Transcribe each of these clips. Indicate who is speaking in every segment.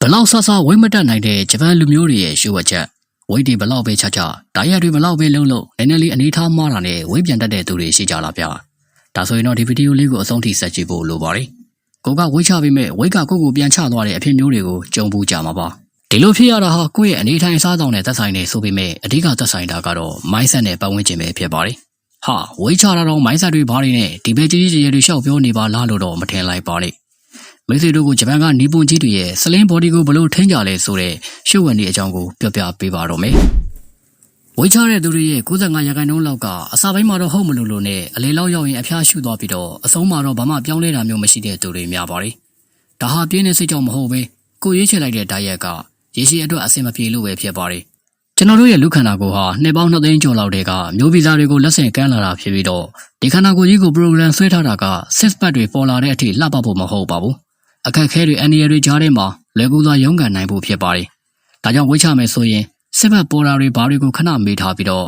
Speaker 1: ဘလောက်ဆဆဝိမတက်နိုင်တဲ့ဂျပန်လူမျိုးတွေရဲ့ရှုပ်ဝက်ချက်ဝိတ်တွေဘလောက်ပဲချချဓာရက်တွေဘလောက်ပဲလုံးလုံးနည်းနည်းလေးအနေထားမှားတာနဲ့ဝိပြန်တတ်တဲ့သူတွေရှိကြလားဗျာဒါဆိုရင်တော့ဒီဗီဒီယိုလေးကိုအဆုံးထိဆက်ကြည့်ဖို့လိုပါတယ်ကိုကဝိချပေးမဲ့ဝိကကိုကိုပြန်ချသွားတဲ့အဖြစ်မျိုးတွေကိုကြုံပူကြမှာပါဒီလိုဖြစ်ရတာဟာကိုယ့်ရဲ့အနေထိုင်စားတောင်းနဲ့သက်ဆိုင်နေဆိုပေမဲ့အဓိကသက်ဆိုင်တာကတော့ mindset နဲ့ပတ်ဝန်းကျင်ပဲဖြစ်ပါတယ်ဟာဝိချတာတော့ mindset တွေဘာတွေနဲ့ဒီပဲကြီးကြီးတွေရှောက်ပြောနေပါလားလို့တော့မထင်လိုက်ပါနဲ့မိတ်ဆွေတို့ကိုဂျပန်ကနီပွန်ကြီးတွေရဲ့စလင်းဘော်ဒီကိုဘလို့ထိန်းကြလဲဆိုတဲ့ရှုပ်ဝင်နေအကြောင်းကိုပြောပြပေးပါတော့မယ်။ဝိချတဲ့သူတွေရဲ့95%လောက်ကအစာပိုင်းမှာတော့ဟုတ်မလို့နဲ့အလေလောက်ရောက်ရင်အဖျားရှုသွားပြီးတော့အဆုံးမှာတော့ဘာမှပြောင်းလဲတာမျိုးမရှိတဲ့သူတွေများပါတယ်။ဒါဟာပြင်းတဲ့စိတ်ကြောင့်မဟုတ်ပဲကိုရွေးချယ်လိုက်တဲ့ဓာတ်ရက်ကရေရှည်အတွက်အဆင်မပြေလို့ပဲဖြစ်ပါတယ်။ကျွန်တော်တို့ရဲ့လူခန္ဓာကိုယ်ဟာနှစ်ပေါင်း2သိန်းကျော်လောက်တည်းကမျိုးဗီဇတွေကိုလက်ဆင့်ကမ်းလာတာဖြစ်ပြီးတော့ဒီခန္ဓာကိုယ်ကြီးကို program ဆွဲထားတာက six pack တွေပေါ်လာတဲ့အထိလှပဖို့မဟုတ်ပါဘူး။အခက်အခဲတွေအန္တရာယ်တွေကြားထဲမှာလွယ်ကူစွာရုန်းကန်နိုင်ဖို့ဖြစ်ပါတယ်။ဒါကြောင့်ဝိချမယ်ဆိုရင်စစ်ဘက်ပေါ်တာတွေဘာတွေကိုခဏမေးထားပြီးတော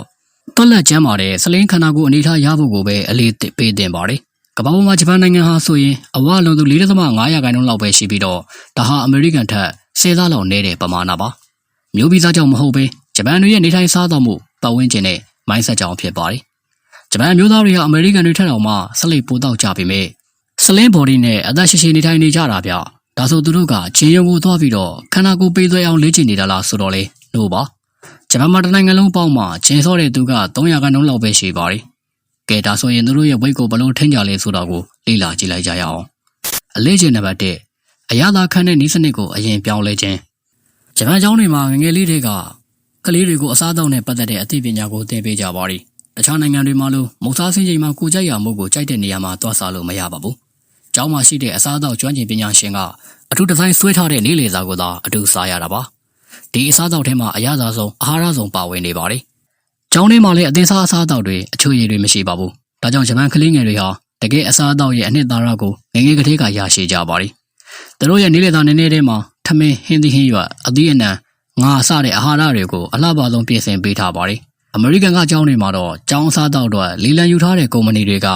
Speaker 1: ့တွက်လက်ကျမ်းပါတဲ့စလင်းခန္ဓာကိုယ်အနေထားရဖို့ကိုပဲအလေးပေးတင်ပါတယ်။ကမ္ဘာပေါ်မှာဂျပန်နိုင်ငံဟာဆိုရင်အဝလွန်သူ 4.5% လောက်ပဲရှိပြီးတော့ဒါဟာအမေရိကန်ထက်10 ဆလောက်နည်းတဲ့ပမာဏပါ။မျိုးဗီဇကြောင့်မဟုတ်ပဲဂျပန်တွေရဲ့နေထိုင်စားသောက်မှုပတ်ဝန်းကျင်နဲ့ mindset ကြောင့်ဖြစ်ပါတယ်။ဂျပန်မျိုးသားတွေဟာအမေရိကန်တွေထက်တောင်မှဆက်လက်ပိုတောက်ကြပေမဲ့စလင်းဘော်ဒီနဲ့အသက်ရှည်ရှည်နေထိုင်နေကြတာဗျ။ဒါဆိုသူတို့ကဂျင်းရုံကိုသွားပြီးတော့ခန္ဓာကိုယ်ပေးသွဲအောင်လေ့ကျင့်နေတာလားဆိုတော့လေလို့ပါ။ဂျပန်မှာတစ်နိုင်ငံလုံးပေါင်းမှာဂျင်းစောတဲ့သူက300%လောက်ပဲရှိပါတယ်။ကဲဒါဆိုရင်သူတို့ရဲ့ဝိတ်ကိုဘလို့ထိန်းကြလဲဆိုတော့ကိုလေ့လာကြည့်လိုက်ကြရအောင်။အလေ့ကျင့်နံပါတ်1အရသာခံတဲ့နည်းစနစ်ကိုအရင်ပြောင်းလဲခြင်းဂျပန်ကျောင်းတွေမှာငငယ်လေးတွေကကလေးတွေကိုအစားအသောက်နဲ့ပတ်သက်တဲ့အသိပညာကိုသင်ပေးကြပါတယ်။တခြားနိုင်ငံတွေမှာလို့မုတ်စားစင်းချိန်မှာကိုကြိုက်ရမှုကိုကြိုက်တဲ့နေရာမှာသွားစားလို့မရပါဘူး။ကျောင်းမှာရှိတဲ့အစားအသောက်ကျွမ်းကျင်ပညာရှင်ကအထူးဒီဇိုင်းဆွဲထားတဲ့နေ့လည်စာကိုသာအတူစားရတာပါ။ဒီအစားအသောက်ထဲမှာအရသာဆုံးအာဟာရဆုံးပါဝင်နေပါတယ်။ကျောင်းထဲမှာလည်းအသင်စားအစားအသောက်တွေအချို့ရည်တွေမရှိပါဘူး။ဒါကြောင့်ဂျပန်ကလေးငယ်တွေဟာတကယ်အစားအသောက်ရဲ့အနှစ်သာရကိုငငယ်ကလေးကရရှိကြပါတယ်။သူတို့ရဲ့နေ့လည်စာနည်းနည်းထဲမှာထမင်းဟင်းသီးဟင်းရွက်အသီးအနှံငါစတဲ့အာဟာရတွေကိုအလှပဆုံးပြင်ဆင်ပေးထားပါတယ်။အမေရိကန်ကကျောင်းတွေမှာတော့ကျောင်းအစားအသောက်တွေလီလံယူထားတဲ့ကုမ္ပဏီတွေ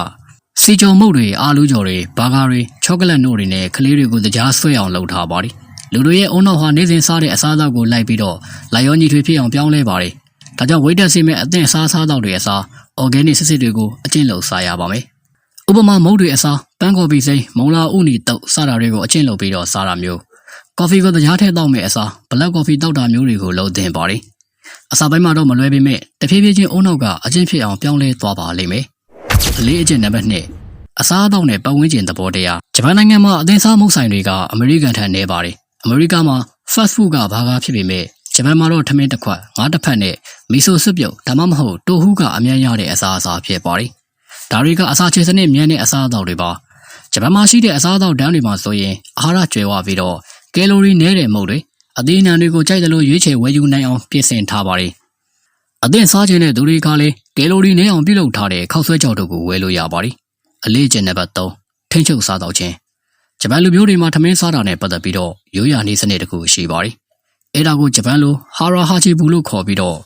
Speaker 1: ကစီဂျုံမုတ်တွေအာလူးကြော်တွေဘာဂါတွေချောကလက်နို့တွေနဲ့ကလေးတွေကိုတကြားဆွဲအောင်လုပ်ထားပါတယ်။လူတွေရဲ့အုံနောက်ဟာနေ့စဉ်စားတဲ့အစားအသောက်ကိုလိုက်ပြီးတော့လိုက်ရောညီထွေဖြစ်အောင်ပြောင်းလဲပါတယ်။ဒါကြောင့်ဝိတ်တက်စီမဲ့အသင့်စားသောက်တွေအစား organic စစ်စစ်တွေကိုအကျင့်လုပ်စားရပါမယ်။ဥပမာမုတ်တွေအစားပန်းကော်ပီစိမ်းမုံလာဥနီတုပ်စားတာတွေကိုအကျင့်လုပ်ပြီးတော့စားတာမျိုးကော်ဖီကိုတကြားထည့်တောက်မဲ့အစား black coffee တောက်တာမျိုးတွေကိုလုပ်သင့်ပါတယ်။အစားပိုင်းမှာတော့မလွယ်ပေမဲ့တဖြည်းဖြည်းချင်းအုံနောက်ကအကျင့်ဖြစ်အောင်ပြောင်းလဲသွားပါလိမ့်မယ်။အလေးအကျင့်နံပါတ်2အစားအသောက်နဲ့ပတ်ဝန်းကျင်သဘောတရားဂျပန်နိုင်ငံမှာအသင်းစားမုတ်ဆိုင်တွေကအမေရိကန်ထက်နည်းပါတယ်။အမေရိကမှာ fast food ကဘာဖြစ်ပေမဲ့ဂျပန်မှာတော့ထမင်းတစ်ခွက်ငါးတစ်ဖက်နဲ့မီဆိုဆွပြုတ်ဒါမှမဟုတ်တိုဟူးကအများရတဲ့အစားအစာဖြစ်ပါတယ်။ဒါတွေကအစာချေစနစ်မြန်တဲ့အစားအသောက်တွေပါ။ဂျပန်မှာရှိတဲ့အစားအသောက်တန်းတွေမှာဆိုရင်အာဟာရကျွဲဝပြီးတော့ကယ်လိုရီနည်းတဲ့မုတ်တွေအသီးအနှံတွေကိုကြိုက်တယ်လို့ရွေးချယ်ဝယ်ယူနိုင်အောင်ပြင်ဆင်ထားပါတယ်။အသင့်စားခြင်းတဲ့သူတွေကလည်းကယ်လိုရီနည်းအောင်ပြုလုပ်ထားတဲ့ခောက်ဆွဲကြော်တို့ကိုဝယ်လို့ရပါတယ်။အလေးကျင့်နံပါတ်3ထိန်းချုပ်စားသောက်ခြင်းဂျပန်လူမျိုးတွေမှာထမင်းစားတာနဲ့ပတ်သက်ပြီးတော့ရိုးရာနည်းစနစ်တစ်ခုရှိပါတယ်။အဲဒါကိုဂျပန်လိုဟာရာဟာချီဘူလို့ခေါ်ပြီးတော့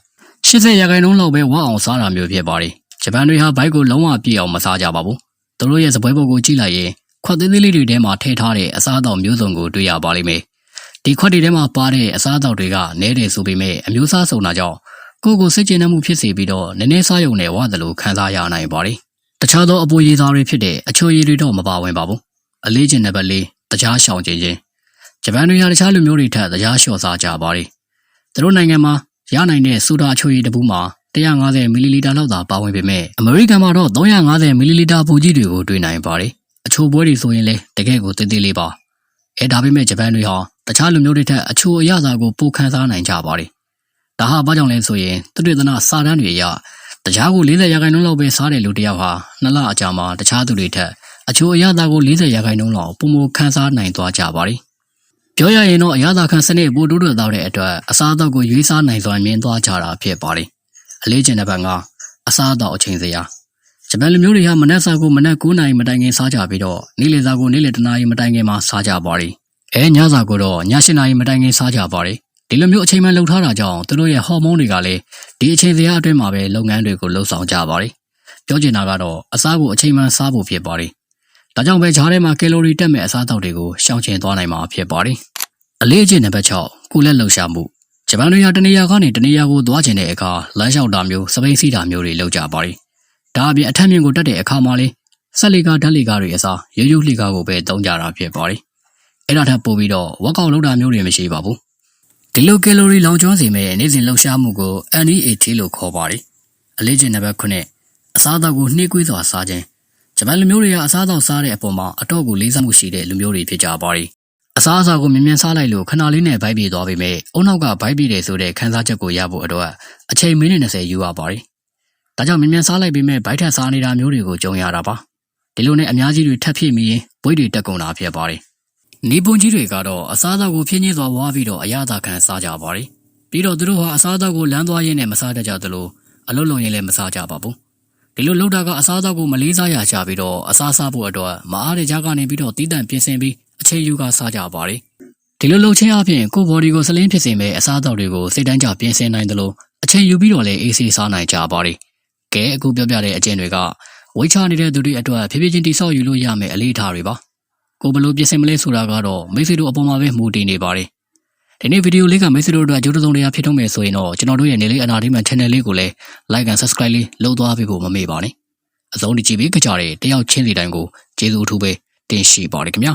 Speaker 1: 80%လောက်ပဲဝအောင်စားတာမျိုးဖြစ်ပါတယ်။ဂျပန်တွေဟာဘိုက်ကိုလုံးဝပြည့်အောင်မစားကြပါဘူး။သူတို့ရဲ့စပွဲပုတ်ကိုကြည့်လိုက်ရင်ခွက်သေးသေးလေးတွေထဲမှာထည့်ထားတဲ့အစားအသောက်မျိုးစုံကိုတွေ့ရပါလိမ့်မယ်။ဒီခွက်တွေထဲမှာပါတဲ့အစားအသောက်တွေကနည်းတယ်ဆိုပေမဲ့အမျိုးအစားစုံတာကြောင့်ကိုယ့်ကိုစိတ်ကျဉ်နှံ့မှုဖြစ်စေပြီးတော့နည်းနည်းစားရုံနဲ့ဝါသလိုခံစားရနိုင်ပါတယ်။တခြားသောအပူရည်သားတွေဖြစ်တဲ့အချိုရည်တွေတော့မပါဝင်ပါဘူး။အလေးကျင့်နံပါတ်4တခြားရှောင်ကျဉ်ခြင်းဂျပန်တွေဟာတခြားလူမျိုးတွေထက်တခြားလျှော့စားကြပါတယ်။သူတို့နိုင်ငံမှာရနိုင်တဲ့ဆိုဒါအချိုရည်တစ်ဘူးမှာ150 မီလီလီတာလောက်သာပါဝင်ပေမဲ့အမေရိကန်မှာတော့350 မီလီလီတာပူကြီးတွေကိုတွေ့နိုင်ပါတယ်။အချိုပွဲတွေဆိုရင်လည်းတကယ့်ကိုသေးသေးလေးပါ။ဒါပေမဲ့ဂျပန်တွေဟာတခြားလူမျိုးတွေထက်အချိုအရသာကိုပိုခံစားနိုင်ကြပါတယ်။ဒါဟာဘာကြောင့်လဲဆိုရင်သူတို့သနာစာတန်းတွေအရတခြားကို40%လောက်ပဲစားတဲ့လူတစ်ယောက်ဟာ2လအကြာမှာတခြားသူတွေထက်အချိုအရသာကို40%လောက်ပုံမခံစားနိုင်သွားကြပါတယ်။ပြောရရင်တော့အရသာခံစနစ်ပိုတိုးတက်သွားတဲ့အတွက်အစားအသောက်ကိုရွေးစားနိုင်စွာမြင်သွားကြတာဖြစ်ပါတယ်။အလေးကျင့်နံပါတ်5အစားအသောက်အချိန်စရာဂျပန်လူမျိုးတွေဟာမနက်စာကိုမနက်9နာရီမတိုင်ခင်စားကြပြီးတော့နေ့လယ်စာကိုနေ့လယ်10နာရီမတိုင်ခင်မှာစားကြပါတယ်။ညစာကိုတော့ည7နာရီမတိုင်ခင်စားကြပါတယ်။ဒီလိုမျိုးအချိန်မှန်လှုပ်ထားတာကြောင့်သူတို့ရဲ့ဟော်မုန်းတွေကလည်းဒီအချိန်စရာအတွင်းမှာပဲလုပ်ငန်းတွေကိုလှုပ်ဆောင်ကြပါတယ်။ပြောချင်တာကတော့အစားကိုအချိန်မှန်စားဖို့ဖြစ်ပါတယ်။ဒါကြောင့်ပဲဂျားထဲမှာကယ်လိုရီတက်မဲ့အစားအသောက်တွေကိုရှောင်ကျဉ်သွားနိုင်မှာဖြစ်ပါတယ်။ အလေးကျင့်နံပါတ်6ကိုလက်လှုပ်ရှားမှုဂျပန်တွေကတနေရာကနေတနေရာကိုသွားကျင်တဲ့အခါလမ်းလျှောက်တာမျိုးစပိန်စီးတာမျိုးတွေလုပ်ကြပါတယ်ဒါအပြင်အထက်မြင့်ကိုတက်တဲ့အခါမှာလေဆက်လီကာဓာတ်လီကာတွေအစားရိုးရိုးလီကာကိုပဲသုံးကြတာဖြစ်ပါတယ်အဲ့ဒါထပ်ပို့ပြီးတော့ဝက်ကောက်လုပ်တာမျိုးတွေမရှိပါဘူးဒီလိုကယ်လိုရီလောင်ကျွမ်းစေမဲ့နေ့စဉ်လှုပ်ရှားမှုကို NEAT လို့ခေါ်ပါတယ်အလေးကျင့်နံပါတ်9အစားအသောက်ကိုနှေးကွေးစွာစားခြင်းဂျပန်လူမျိုးတွေကအစားအသောက်စားတဲ့အပေါ်မှာအတော့ကိုလေးစားမှုရှိတဲ့လူမျိုးတွေဖြစ်ကြပါတယ်အစားအစာကိုမြင်မြန်စားလိုက်လို့ခဏလေးနဲ့ဗိုက်ပြေသွားပေမဲ့အုံနောက်ကဗိုက်ပြေတယ်ဆိုတဲ့ခန်းစားချက်ကိုရဖို့အတွက်အချိန်မိနစ်20ယူရပါတယ်ဒါကြောင့်မြင်မြန်စားလိုက်ပေမဲ့ဗိုက်ထက်စားနေတာမျိုးတွေကိုကြုံရတာပါဒီလိုနဲ့အများကြီးတွေထပ်ဖြစ်မိရင်ဘွေးတွေတက်ကုန်တာဖြစ်ပါတယ်နေပွန်ကြီးတွေကတော့အစားအသောက်ကိုဖြင်းချင်းစွာဝါပြီးတော့အရသာခံစားကြပါတယ်ပြီးတော့သူတို့ဟာအစားအသောက်ကိုလမ်းသွားရင်းနဲ့မစားတတ်ကြသလိုအလုပ်လုပ်ရင်လည်းမစားကြပါဘူးဒီလိုလုပ်တာကအစားအသောက်ကိုမလေးစားရချပြီးတော့အစားစားဖို့အတွက်မအားတဲ့ကြားကနေပြီးတော့တီးတန့်ပြင်ဆင်ပြီးအချိန်ယူကစားကြပါတယ်ဒီလိုလုပ်ခြင်းအပြင်ကိုယ်ဘော်ဒီကိုစလင်းဖြစ်စေမဲ့အစားအသောက်တွေကိုစိတ်တိုင်းကြပြင်ဆင်နိုင်တယ်လို့အချိန်ယူပြီးတော့လည်းအေးဆေးစားနိုင်ကြပါတယ်ကဲအခုပြောပြတဲ့အကျင့်တွေကဝိတ်ချနေတဲ့သူတွေအတွက်ဖြည်းဖြည်းချင်းတိဆောက်ယူလို့ရမယ်အလေးထားတွေပါကိုဘယ်လိုပြင်ဆင်မလဲဆိုတာကတော့မိတ်ဆွေတို့အပေါ်မှာပဲမူတည်နေပါတယ်ဒီနေ့ဗီဒီယိုလေးကမိတ်ဆွေတို့အတွက်အကျိုးသုံးတရားဖြစ်တော့မယ်ဆိုရင်တော့ကျွန်တော်တို့ရဲ့နေလေးအနာဒီမန် channel လေးကိုလည်း like and subscribe လေးလုပ်သွားပေးဖို့မမေ့ပါနဲ့အဆုံးထိကြည့်ပေးကြတဲ့တယောက်ချင်းစီတိုင်းကိုကျေးဇူးအထူးပဲတင်ရှိပါတယ်ခင်ဗျာ